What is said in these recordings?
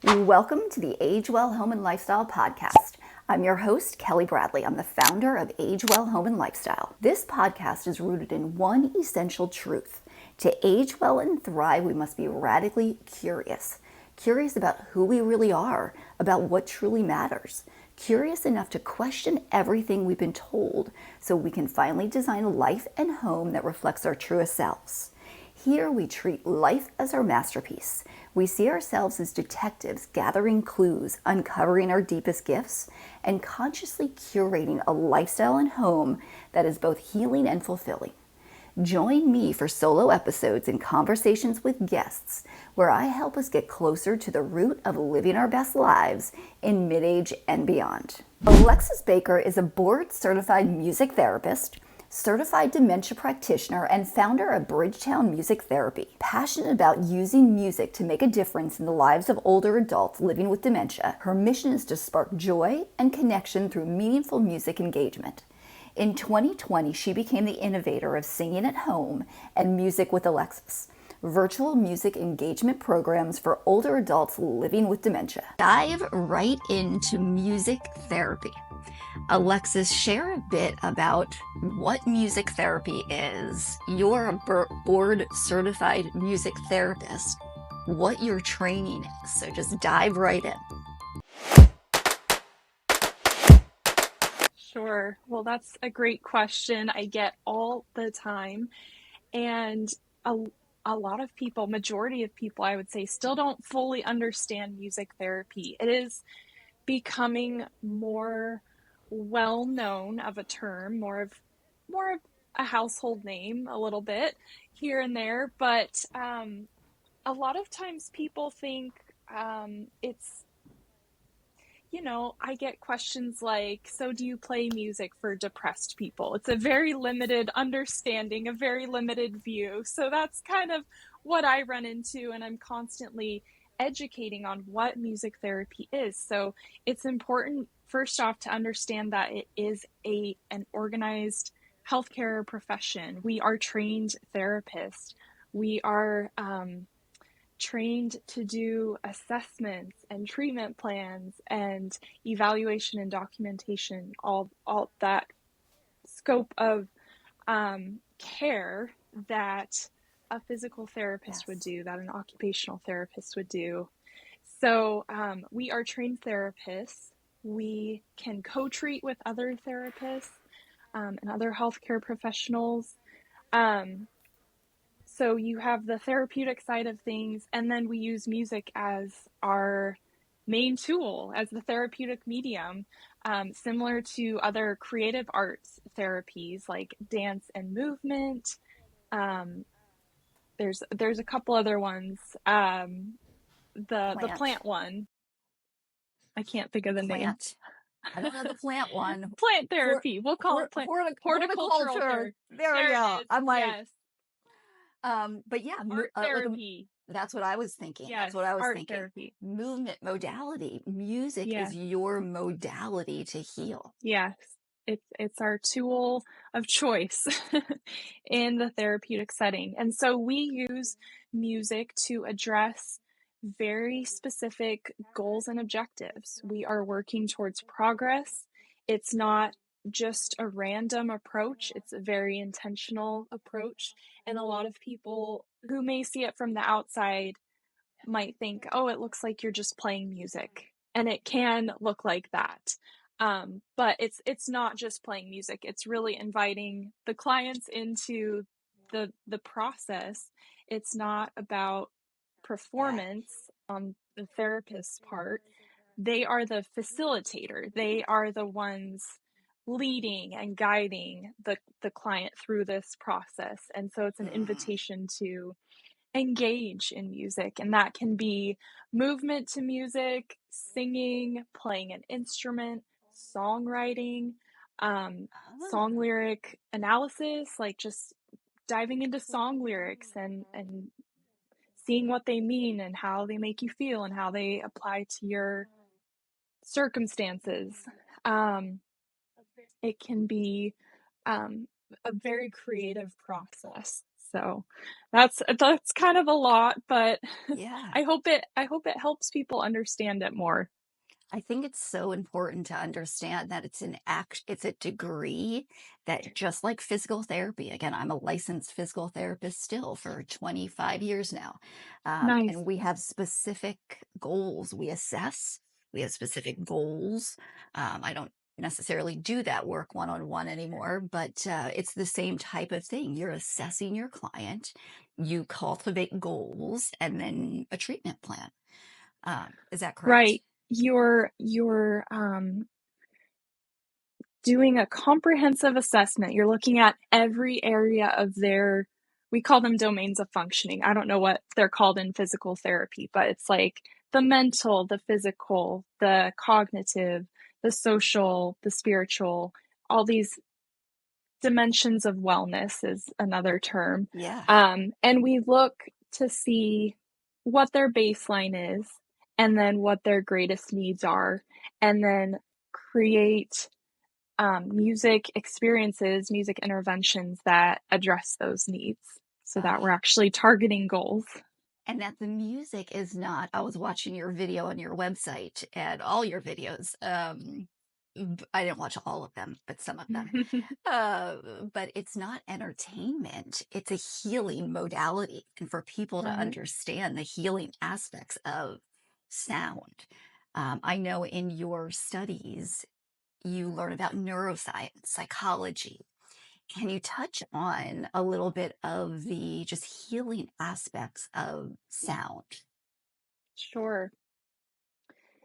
Welcome to the Age Well Home and Lifestyle podcast. I'm your host, Kelly Bradley. I'm the founder of Age Well Home and Lifestyle. This podcast is rooted in one essential truth. To age well and thrive, we must be radically curious. Curious about who we really are, about what truly matters. Curious enough to question everything we've been told so we can finally design a life and home that reflects our truest selves. Here we treat life as our masterpiece. We see ourselves as detectives gathering clues, uncovering our deepest gifts, and consciously curating a lifestyle and home that is both healing and fulfilling. Join me for solo episodes and conversations with guests where I help us get closer to the root of living our best lives in mid-age and beyond. Alexis Baker is a board-certified music therapist, certified dementia practitioner, and founder of Bridgetown Music Therapy. Passionate about using music to make a difference in the lives of older adults living with dementia, her mission is to spark joy and connection through meaningful music engagement. In 2020, she became the innovator of Singing at Home and Music with Alexis, virtual music engagement programs for older adults living with dementia. Dive right into music therapy. Alexis, share a bit about what music therapy is. You're a board-certified music therapist, what your training is, so just dive right in. Sure. Well, that's a great question I get all the time. And a, a lot of people, majority of people, I would say, still don't fully understand music therapy. It is becoming more well known of a term, more of a household name a little bit here and there. But a lot of times people think it's I get questions like, so do you play music for depressed people? It's a very limited understanding, a very limited view. So that's kind of what I run into, and I'm constantly educating on what music therapy is. So it's important, first off, to understand that it is an organized healthcare profession. We are trained therapists. We are trained to do assessments and treatment plans and evaluation and documentation, all that scope of care that a physical therapist would do, that an occupational therapist would do. So we are trained therapists. We can co-treat with other therapists and other healthcare professionals. So you have the therapeutic side of things, and then we use music as our main tool, as the therapeutic medium, similar to other creative arts therapies like dance and movement. Um, there's a couple other ones. The plant one, I can't think of the name. I don't know the plant one. Plant therapy. We'll call it horticultural. There we go. I'm like, yes. But yeah, Art therapy. That's what I was thinking. Yes, That's what I was art thinking. therapy. Movement modality. Music is your modality to heal. Yes. It's our tool of choice in the therapeutic setting. And so we use music to address very specific goals and objectives. We are working towards progress. It's not just a random approach, it's a very intentional approach. And a lot of people who may see it from the outside might think, oh, it looks like you're just playing music. And it can look like that. But it's not just playing music. It's really inviting the clients into the process. It's not about performance on the therapist's part. They are the facilitator. They are the ones leading and guiding the client through this process. And so it's an invitation to engage in music, and that can be movement to music, singing, playing an instrument, songwriting, song lyric analysis, like just diving into song lyrics and seeing what they mean and how they make you feel and how they apply to your circumstances. It can be a very creative process. So that's kind of a lot, but Yeah. I hope it helps people understand it more. I think it's so important to understand that it's a degree that just like physical therapy, again, I'm a licensed physical therapist still for 25 years now. Nice. And we have specific goals. We have specific goals. I don't necessarily do that work one-on-one anymore, but it's the same type of thing. You're assessing your client, you cultivate goals, and then a treatment plan. Is that correct? Right. You're doing a comprehensive assessment. You're looking at every area of we call them domains of functioning. I don't know what they're called in physical therapy, but it's like the mental, the physical, the cognitive, the social, the spiritual, all these dimensions of wellness is another term. Yeah. And we look to see what their baseline is and then what their greatest needs are, and then create music experiences, music interventions that address those needs so that we're Ah, actually targeting goals. and that the music is not, I was watching your video on your website and all your videos. I didn't watch all of them, but some of them. Uh, but it's not entertainment, it's a healing modality. And for people to Right. understand the healing aspects of sound, I know in your studies, you learn about neuroscience, psychology. Can you touch on a little bit of the just healing aspects of sound? Sure.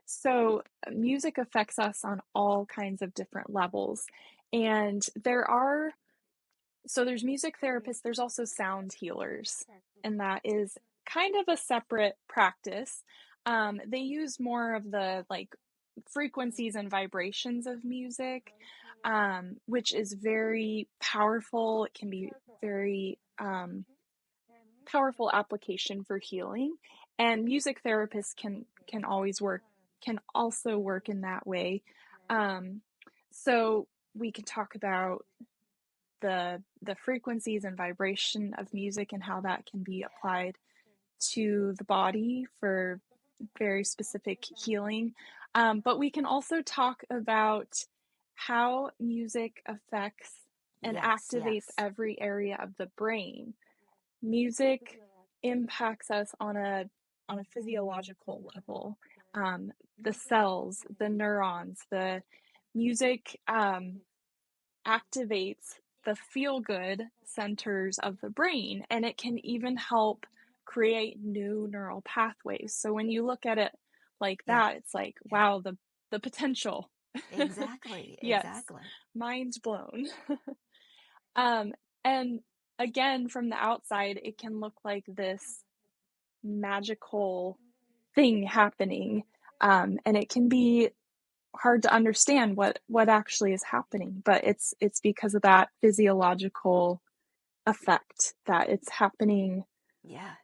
So, music affects us on all kinds of different levels. And there's music therapists, there's also sound healers, and that is kind of a separate practice. They use more of the like frequencies and vibrations of music, which is very powerful. It can be very powerful application for healing, and music therapists can also work in that way. Um, so we can talk about the frequencies and vibration of music and how that can be applied to the body for very specific healing. But we can also talk about how music affects and Yes, activates yes. every area of the brain. Music impacts us on a physiological level. The cells, the neurons, the music activates the feel good centers of the brain, and it can even help create new neural pathways. So when you look at it like Yeah, that, it's like, yeah. wow, the potential. Exactly, Yes, exactly. mind blown. um and again, from the outside it can look like this magical thing happening, and it can be hard to understand what actually is happening, but it's because of that physiological effect that it's happening Yeah,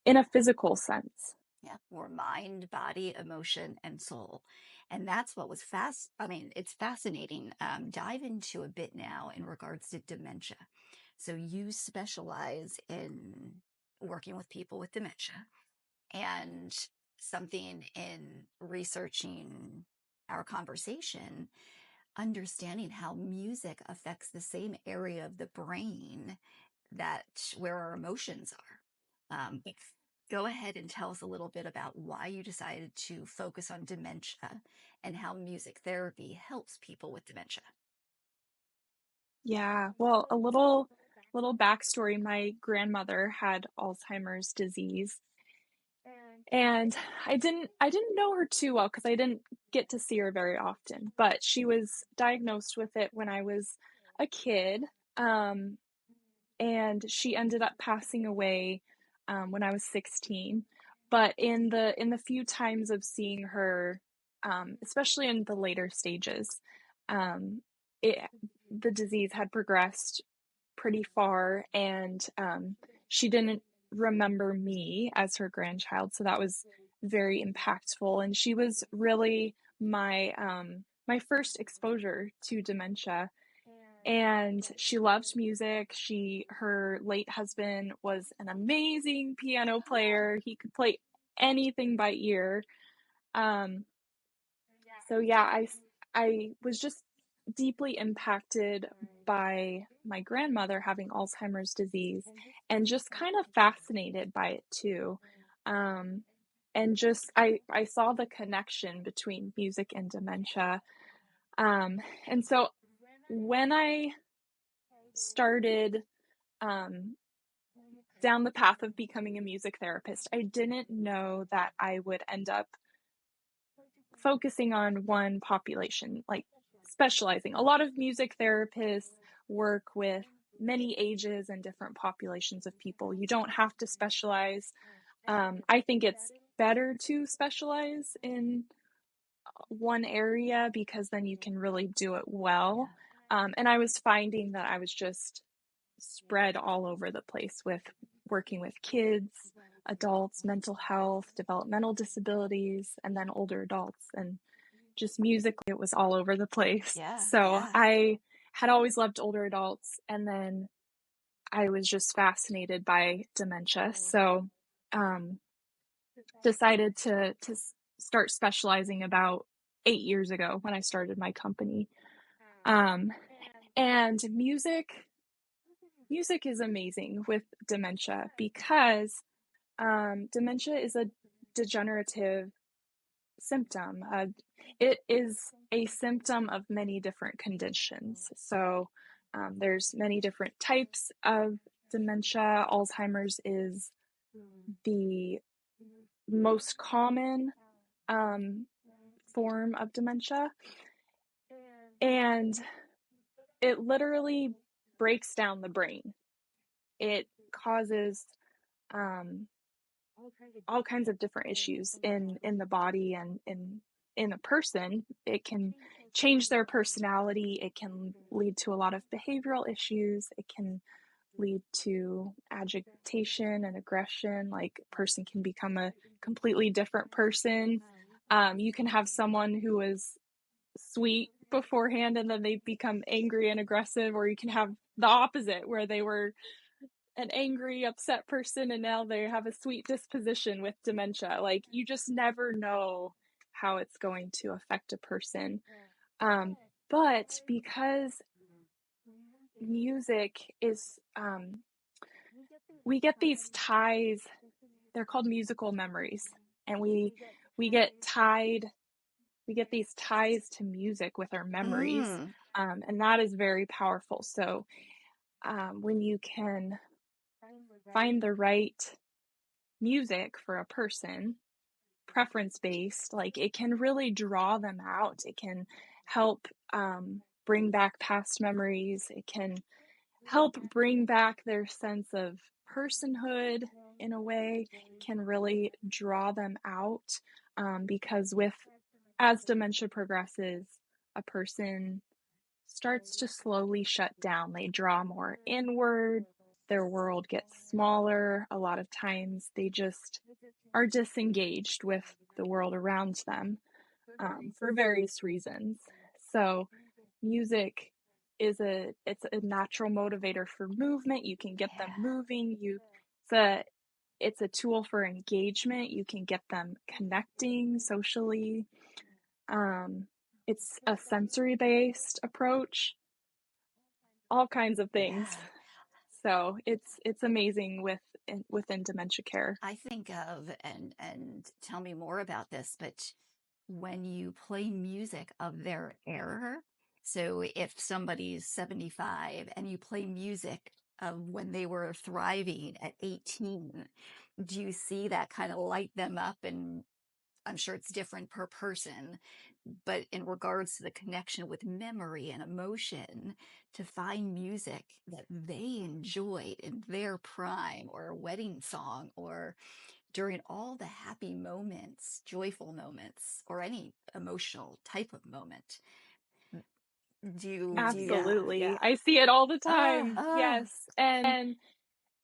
in a physical sense. yeah. We're mind, body, emotion, and soul. And that's what was I mean, it's fascinating. Dive into a bit now in regards to dementia. So you specialize in working with people with dementia. And something in researching our conversation, understanding how music affects the same area of the brain that where our emotions are. But go ahead and tell us a little bit about why you decided to focus on dementia and how music therapy helps people with dementia. Yeah, well, a little backstory. My grandmother had Alzheimer's disease, and I didn't know her too well because I didn't get to see her very often, but she was diagnosed with it when I was a kid. Um, and she ended up passing away when I was 16. But in the few times of seeing her, especially in the later stages, um, it the disease had progressed pretty far, and she didn't remember me as her grandchild, so that was very impactful. And she was really my first exposure to dementia, and she loved music. Her late husband was an amazing piano player. He could play anything by ear. Um, so yeah, I was just deeply impacted by my grandmother having Alzheimer's disease and just kind of fascinated by it too. Um, and just I saw the connection between music and dementia. And so when I started um, down the path of becoming a music therapist, I didn't know that I would end up focusing on one population, like specializing. A lot of music therapists work with many ages and different populations of people. You don't have to specialize. I think it's better to specialize in one area because then you can really do it well. And I was finding that I was just spread all over the place with working with kids, adults, mental health, developmental disabilities, and then older adults. And just musically, it was all over the place. Yeah, So yeah. I had always loved older adults, and then I was just fascinated by dementia. So um, decided to start specializing about 8 years ago when I started my company. Um, and music is amazing with dementia because dementia is a degenerative symptom. It is a symptom of many different conditions. So there's many different types of dementia. Alzheimer's is the most common um, form of dementia, and it literally breaks down the brain. It causes um, all kinds of different issues in the body and in a person. It can change their personality. It can lead to a lot of behavioral issues. It can lead to agitation and aggression. Like a person can become a completely different person. You can have someone who was sweet beforehand and then they become angry and aggressive, or you can have the opposite where they were an angry, upset person and now they have a sweet disposition with dementia. Like you just never know how it's going to affect a person. But because music is, we get these ties, they're called musical memories, and we get tied, we get these ties to music with our memories. Mm. And that is very powerful. So when you can find the right music for a person, preference based, like it can really draw them out. It can help bring back past memories. It can help bring back their sense of personhood in a way, can really draw them out. Because as dementia progresses, a person starts to slowly shut down. They draw more inward, their world gets smaller. A lot of times they just are disengaged with the world around them for various reasons. So music it's a natural motivator for movement. You can get them Yeah. moving. It's a tool for engagement. You can get them connecting socially. Um, it's a sensory based approach, all kinds of things. Yeah. So it's amazing within dementia care. I think of, and tell me more about this, but when you play music of their era, so if somebody's 75 and you play music of when they were thriving at 18, do you see that kind of light them up? And I'm sure it's different per person, but in regards to the connection with memory and emotion, to find music that they enjoyed in their prime, or a wedding song, or during all the happy moments, joyful moments, or any emotional type of moment. Yeah, Absolutely. yeah. I see it all the Uh, time. uh, Yes. And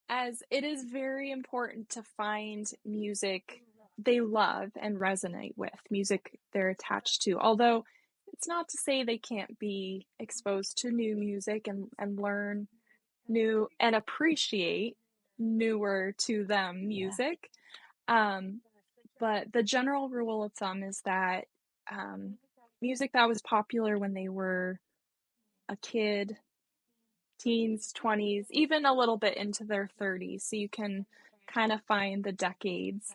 as it is very important to find music they love and resonate with, music they're attached to. Although it's not to say they can't be exposed to new music and learn new and appreciate newer to them Yeah. music. Um, but the general rule of thumb is that um, music that was popular when they were a kid, teens, 20s, even a little bit into their 30s. So you can kind of find the decades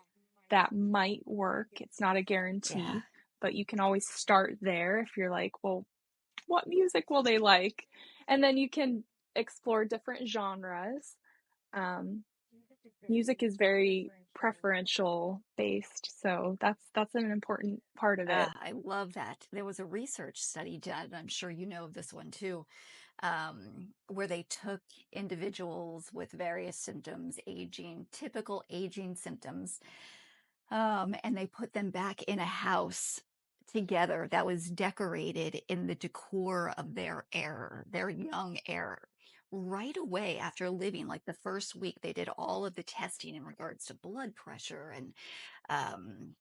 that might work. It's not a Yeah. guarantee, but you can always start there if you're like, well, what music will they like? And then you can explore different genres. Um, Music is very preferential based, so that's an important part of it. I love that. There was a research study done, I'm sure you know of this one too, where they took individuals with various symptoms, aging, typical aging symptoms, and they put them back in a house together that was decorated in the decor of their era, their young era. Right away after living, like the first week, they did all of the testing in regards to blood pressure and um,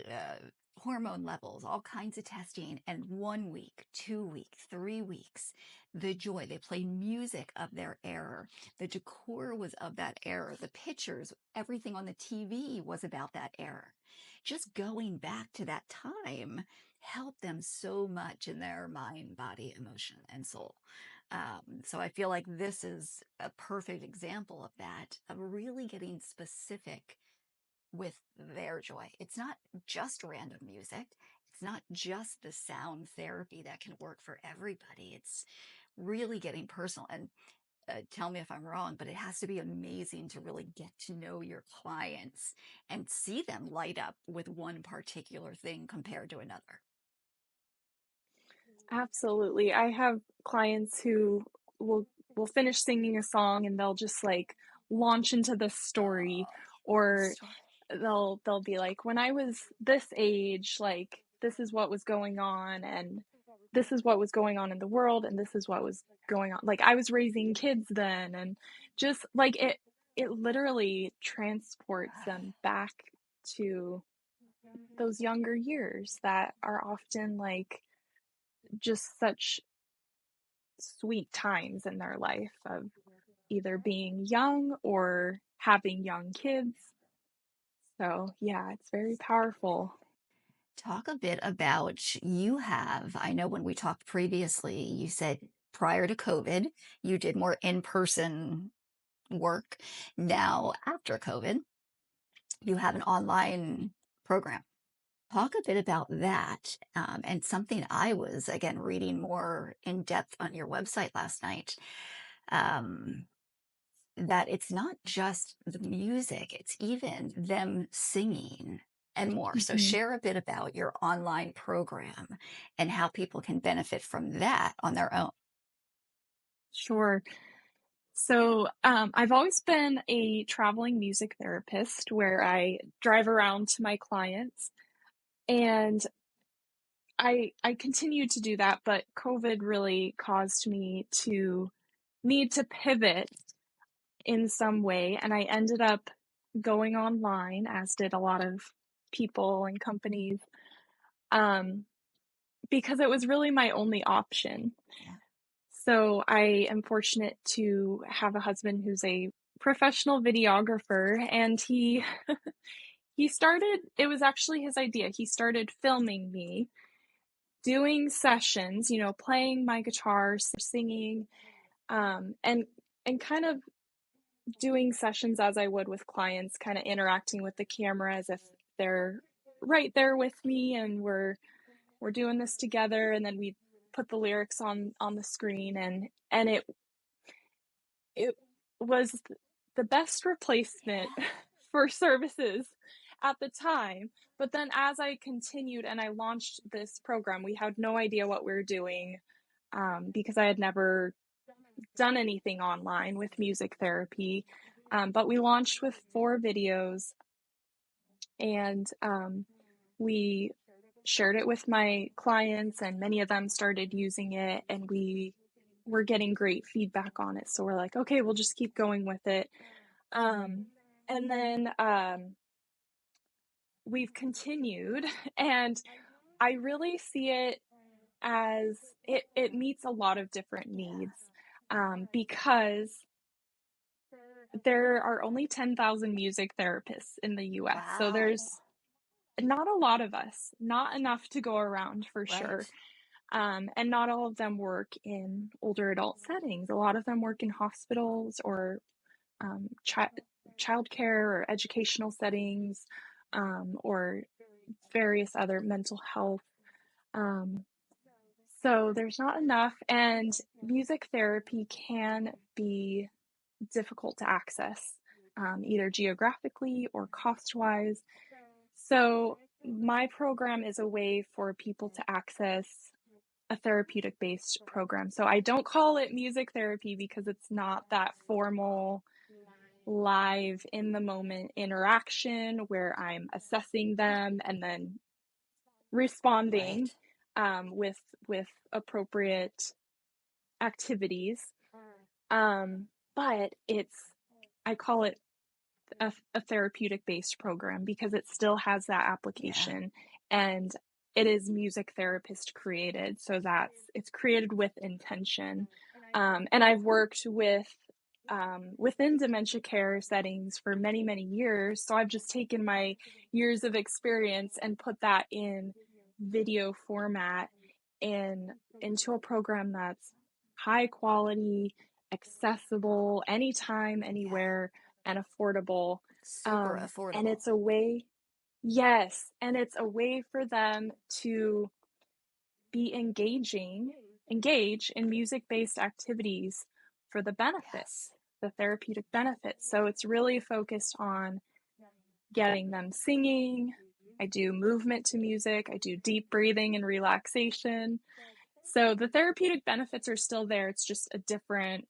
uh, hormone levels, all kinds of testing. And 1 week, 2 week, 3 weeks, the joy, they play music of their era. The decor was of that era. The pictures, everything on the TV was about that era. Just going back to that time helped them so much in their mind, body, emotion, and soul. So I feel like this is a perfect example of that, of really getting specific with their joy. It's not just random music. It's not just the sound therapy that can work for everybody. It's really getting personal. And tell me if I'm wrong, but it has to be amazing to really get to know your clients and see them light up with one particular thing compared to another. Absolutely. I have clients who will will finish singing a song and they'll just like launch into this story, Oh, or story. they'll be like, when I was this age, like this is what was going on, and this is what was going on in the world, and this is what was going on, like I was raising kids then, and just like it literally transports them back to those younger years that are often like just such sweet times in their life of either being young or having young kids. So, yeah, it's very powerful. Talk a bit about you have, I know when we talked previously, you said prior to COVID, you did more in-person work. Now, after COVID, you have an online program. Talk a bit about that. And something I was, again, reading more in depth on your website last night, um, that it's not just the music, it's even them singing and more. So, Mhm. share a bit about your online program and how people can benefit from that on their own. Sure. So, I've always been a traveling music therapist where I drive around to my clients, and I continue to do that, but COVID really caused me to need to pivot in some way, and I ended up going online, as did a lot of people and companies, um, because it was really my only option. Yeah. So I am fortunate to have a husband who's a professional videographer, and he started, it was actually his idea. He started filming me doing sessions, playing my guitar, singing, and kind of doing sessions as I would with clients, kind of interacting with the camera as if they're right there with me, and we're doing this together, and then we put the lyrics on the screen, and it was the best replacement for services at the time. But then as I continued and I launched this program, we had no idea what we were doing, because I had never done anything online with music therapy. But we launched with 4 videos, and we shared it with my clients, and many of them started using it, and we were getting great feedback on it. So we're like, okay, we'll just keep going with it. And then we've continued, and I really see it. as it meets a lot of different needs, because there are only 10,000 music therapists in the US. So Wow. there's not a lot of us, not enough to go around for sure. Right. And not all of them work in older adult settings. A lot of them work in hospitals or childcare or educational settings, or various other mental health. Um, so there's not enough, and music therapy can be difficult to access, either geographically or cost wise. So my program is a way for people to access a therapeutic based program. So I don't call it music therapy because it's not that formal, live, in the moment interaction where I'm assessing them and then responding, Right. with appropriate activities. But I call it a therapeutic based program because it still has that Yeah. application, and it is music therapist created. So it's created with intention. And I've worked within dementia care settings for many, many years. So I've just taken my years of experience and put that in video format into a program that's high quality, accessible, anytime, Yeah. anywhere, and affordable. Super And affordable. it's a way, yes, and it's a way for them to be engage in music-based activities for the Yes. benefits, the therapeutic benefits. So it's really focused on getting them singing. I do movement to music. I do deep breathing and relaxation. So the therapeutic benefits are still there. It's just a different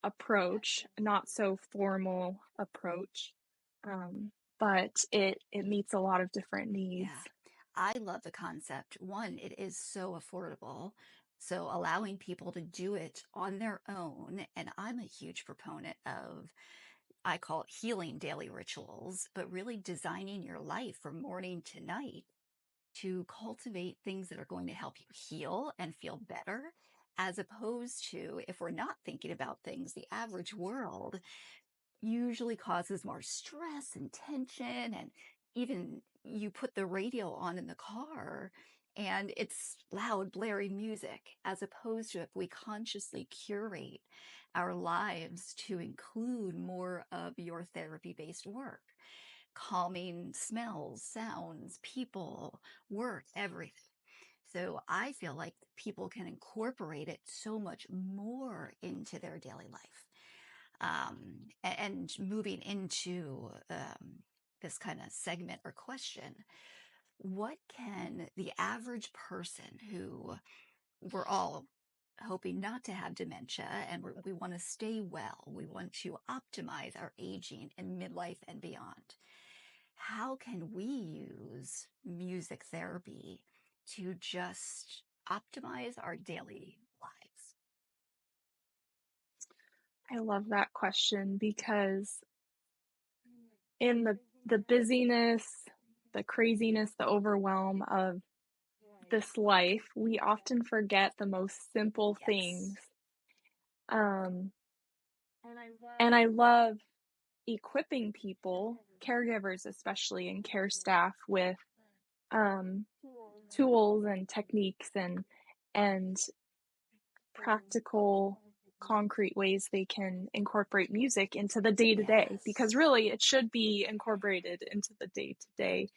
approach, not so formal approach. But it meets a lot of different needs. Yeah. I love the concept. One, it is so affordable. So allowing people to do it on their own. And I'm a huge proponent of, I call it healing daily rituals, but really designing your life from morning to night to cultivate things that are going to help you heal and feel better, as opposed to if we're not thinking about things, the average world usually causes more stress and tension. And even you put the radio on in the car and it's loud, blaring music, as opposed to if we consciously curate our lives to include more of your therapy based work, calming smells, sounds, people, work, everything. So I feel like people can incorporate it so much more into their daily life. And moving into this kind of segment or question, what can the average person who we're all hoping not to have dementia and we want to stay well, we want to optimize our aging in midlife and beyond, how can we use music therapy to just optimize our daily lives? I love that question because in the busyness, the craziness, the overwhelm of this life, we often forget the most simple Yes. things. Um, and I love equipping people, caregivers especially, and care staff with um, tools and techniques and practical, concrete ways they can incorporate music into the day to day, Yes. because really it should be incorporated into the day to day.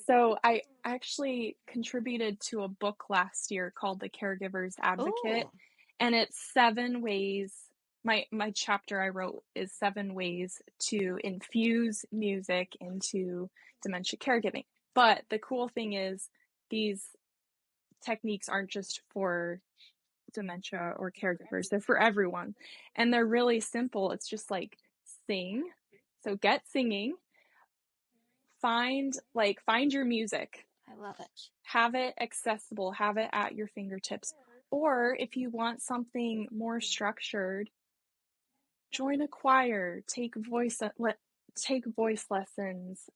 So I actually contributed to a book last year called The Caregiver's Advocate, Oh, and it's 7 ways. My chapter I wrote is 7 ways to infuse music into dementia caregiving. But the cool thing is these techniques aren't just for dementia or caregivers, they're for everyone. And they're really simple. It's just like sing. So get singing, find your music, I love it. have it accessible, have it at your fingertips. Or if you want something more structured, join a choir, take voice lessons,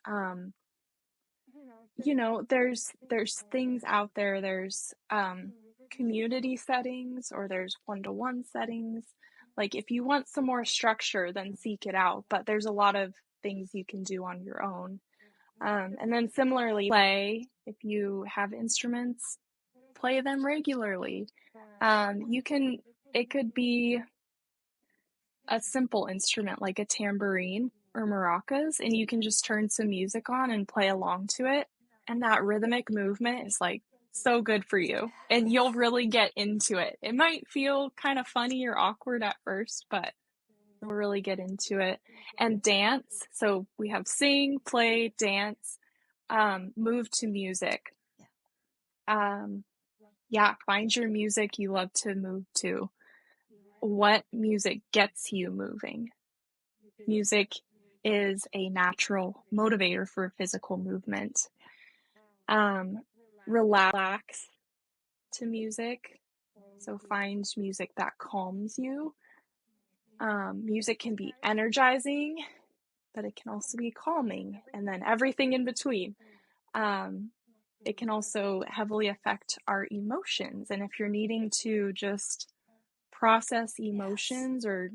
there's things out there. There's community settings or there's one-to-one settings. Like if you want some more structure, then seek it out. But there's a lot of things you can do on your own. And then similarly, play. If you have instruments, play them regularly. You can. It could be a simple instrument like a tambourine or maracas, and you can just turn some music on and play along to it. And that rhythmic movement is like so good for you, and you'll really get into it. It might feel kind of funny or awkward at first, but you'll really get into it. And dance. So we have sing, play, dance, move to music. Um, yeah, find your music you love to move to. What music gets you moving? Music is a natural motivator for physical movement. Relax to music. So find music that calms you. Music can be energizing, but it can also be calming, and then everything in between. It can also heavily affect our emotions. And if you're needing to just process emotions, or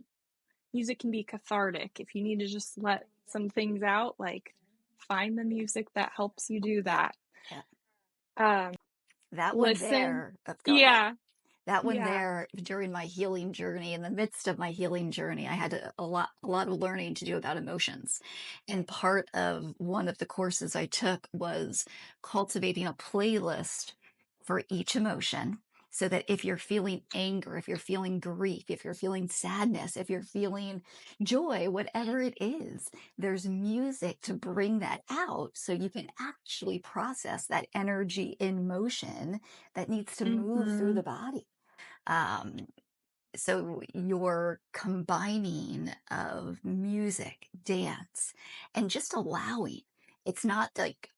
music can be cathartic. If you need to just let some things out, like find the music that helps you do that. Yeah. Um, That one listen. there, oh, go ahead. Yeah. That one Yeah. there, during my healing journey, in the midst of my healing journey, I had a lot of learning to do about emotions. And part of one of the courses I took was cultivating a playlist for each emotion. So that if you're feeling anger, if you're feeling grief, if you're feeling sadness, if you're feeling joy, whatever it is, there's music to bring that out so you can actually process that energy in motion that needs to move through Mm-hmm. the body. Um, so your combining of music, dance, and just allowing. It's not like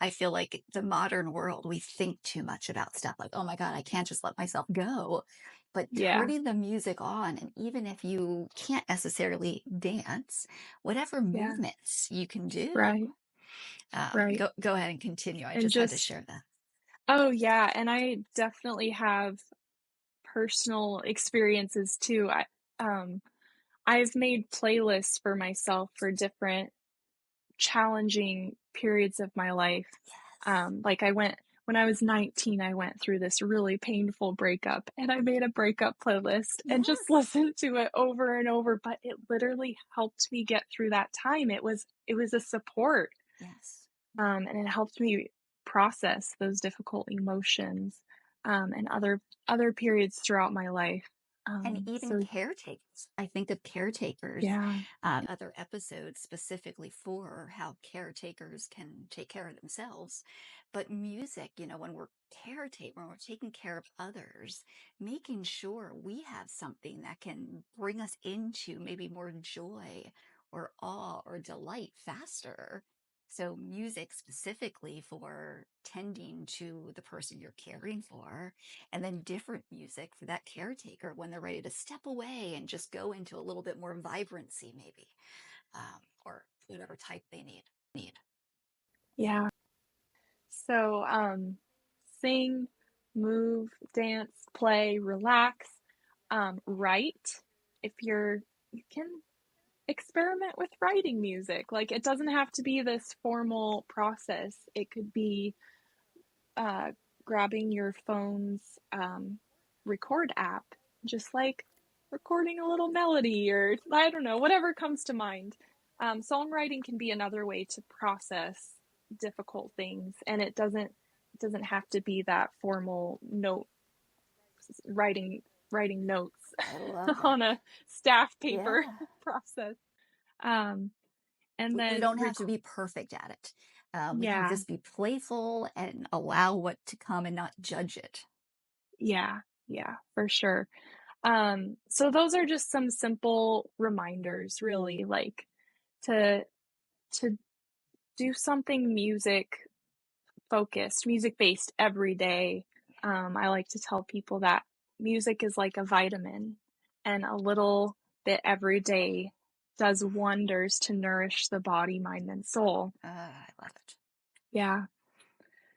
I feel like the modern world, we think too much about stuff like, oh my God, I can't just let myself go. But Yeah. turning the music on, and even if you can't necessarily dance, whatever Yeah. movements you can do, Right. Right. go ahead and continue. I And just had to just, share that. oh, yeah. And I definitely have personal experiences too. Um, I've made playlists for myself for different challenging periods of my life. Yes. Like when I was 19, I went through this really painful breakup, and I made a breakup playlist and just Yes. listened to it over and over, but it literally helped me get through that time. It was a support. Yes. And it helped me process those difficult emotions, and other periods throughout my life. And even So caretakers. I think of caretakers, yeah, other episodes specifically for how caretakers can take care of themselves. But music, when when we're taking care of others, making sure we have something that can bring us into maybe more joy or awe or delight faster. So music specifically for tending to the person you're caring for, and then different music for that caretaker when they're ready to step away and just go into a little bit more vibrancy, maybe, or whatever type they need. yeah. So sing, move, dance, play, relax, write. If you can experiment with writing music. Like it doesn't have to be this formal process. It could be uh, grabbing your phone's record app, just like recording a little melody, or I don't know, whatever comes to mind. Songwriting can be another way to process difficult things, and it doesn't have to be that formal note writing writing notes I love it. on a staff paper Yeah. process. Um, and We then don't have to be perfect at it. We can yeah, just be playful and allow what to come and not judge it. yeah, yeah, for sure. So those are just some simple reminders, really, like to to do something music based every day. I like to tell people that music is like a vitamin, and a little bit every day does wonders to nourish the body, mind, and soul. I love it. Yeah.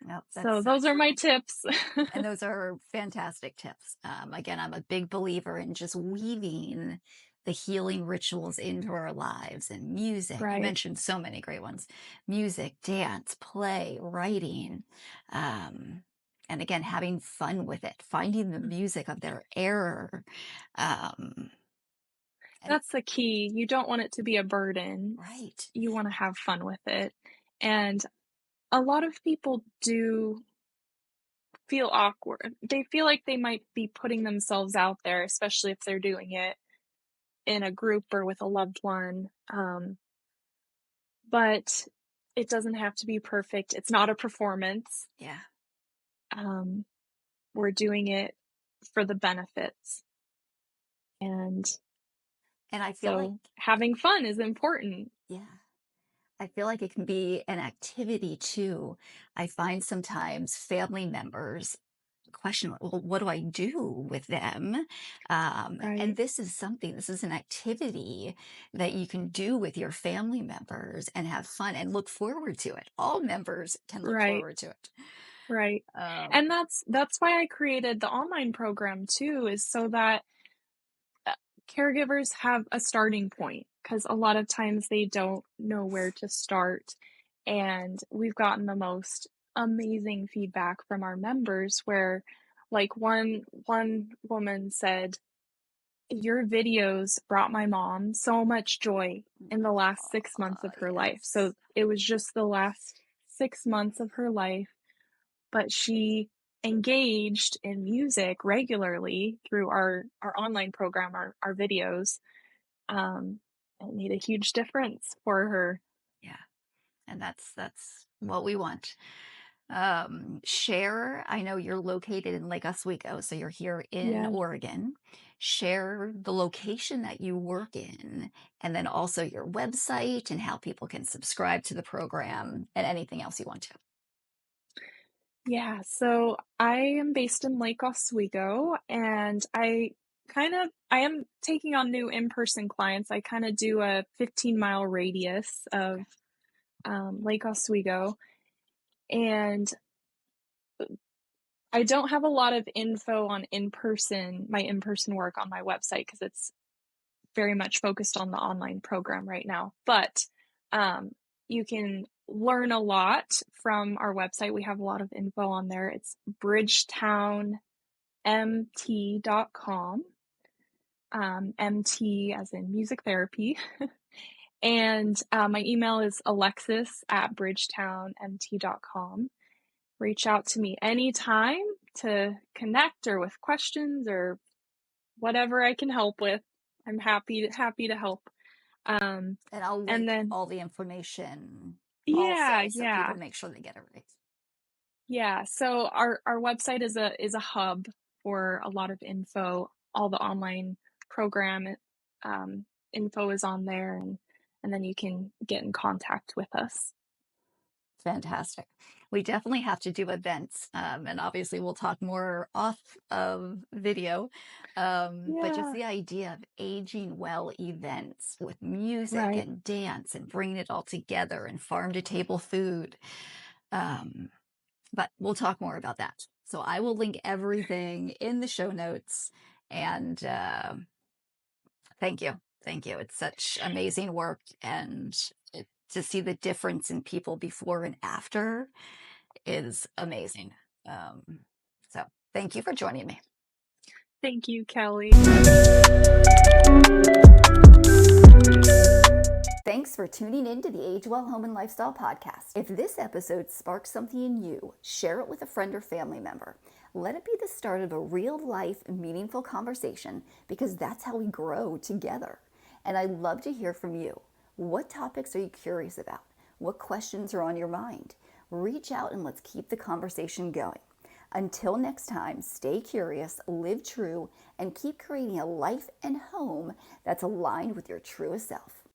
No, So those are my tips. and those are fantastic tips. Again, I'm a big believer in just weaving the healing rituals into our lives and music. You Right. mentioned so many great ones: music, dance, play, writing. Um, and again, having fun with it, finding the music of their error. Um, and That's the key. You don't want it to be a burden. right, You wanna have fun with it, and a lot of people do feel awkward. They feel like they might be putting themselves out there, especially if they're doing it in a group or with a loved one, but it doesn't have to be perfect. It's not a performance. yeah. Um, we're doing it for the benefits, and And I feel like, so having fun is important. yeah. I feel like it can be an activity too. I find sometimes family members question, well, what do I do with them? And Right, this is an activity that you can do with your family members and have fun and look forward to it. All members can look right, forward to it. right. Um, And that's why I created the online program too, is so that caregivers have a starting point, because a lot of times they don't know where to start. And we've gotten the most amazing feedback from our members where, like, one woman said, your videos brought my mom so much joy in the last 6 months of her life. So yes. it was just the last 6 months of her life, but she engaged in music regularly through our online program, our videos. It made a huge difference for her. Yeah. And that's what we want. Share, I know you're located in Lake Oswego, so you're here in Yes. Oregon. Share the location that you work in, and then also your website and how people can subscribe to the program and anything else you want to. Yeah, so I am based in Lake Oswego, and I am taking on new in-person clients. I kind of do a 15-mile radius Okay. of Lake Oswego, and I don't have a lot of info on my in-person work on my website because it's very much focused on the online program right now. But um, you can learn a lot from our website. We have a lot of info on there. It's bridgetownmt.com, MT as in music therapy. And my email is Alexis at bridgetownmt.com. Reach out to me anytime to connect or with questions or whatever I can help with. I'm happy to help. Um, And I'll and link then all the information yeah, also so yeah, people make sure they get it right. yeah. So our website is a hub for a lot of info. All the online program info is on there, and then you can get in contact with us. Fantastic. We definitely have to do events, and obviously we'll talk more off of video. But just Yeah, the idea of aging well events with music right. and dance and bringing it all together and farm to table food. Um, but we'll talk more about that. So I will link everything in the show notes. And thank you. Thank you. It's such amazing work. And to see the difference in people before and after is amazing. Um, so thank you for joining me. Thank you, Kelly. Thanks for tuning in to the Age Well Home and Lifestyle podcast. If this episode sparks something in you, share it with a friend or family member. Let it be the start of a real life, meaningful conversation, because that's how we grow together. And I'd love to hear from you. What topics are you curious about? What questions are on your mind? Reach out and let's keep the conversation going. Until next time, stay curious, live true, and keep creating a life and home that's aligned with your truest self.